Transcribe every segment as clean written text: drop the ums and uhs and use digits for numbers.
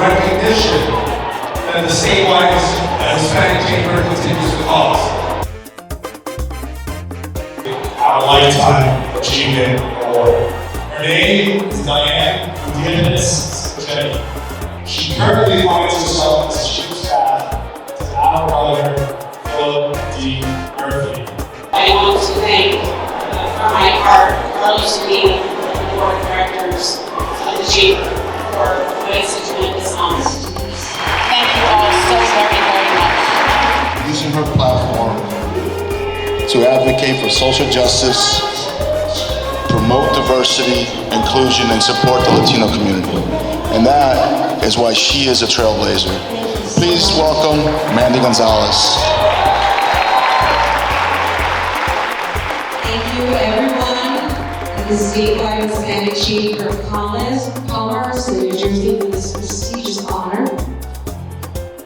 recognition that the statewide Hispanic Chamber continues to cause. Our Lifetime Achievement Award. Her name is Diane Gutierrez. She currently finds herself as chief of staff to our brother, Philip D. Murphy. I want to thank, from my heart, Carlos Lee, the board of directors of the Chamber, for doing such tremendous honor. Thank you all so very, very much. Using her platform to advocate for social justice, promote diversity, inclusion, and support the Latino community. And that is why she is a trailblazer. Please welcome Mandy Gonzalez. Thank you, everyone, at the statewide Hispanic Chamber of Commerce in New Jersey for this prestigious honor.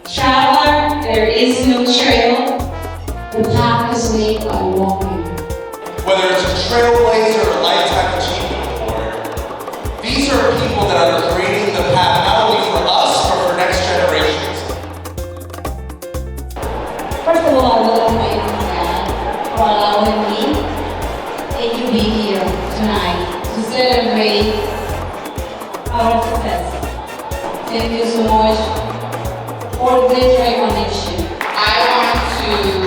Traveler, there is no trail. The path is made by walking. Whether it's a trailblazer or lifetime achievement award, these are people that are creating the path not only for us, but for next generations. First of all, I would like to thank God for allowing me and you be here tonight to celebrate our success. Thank you so much for this recognition. I want to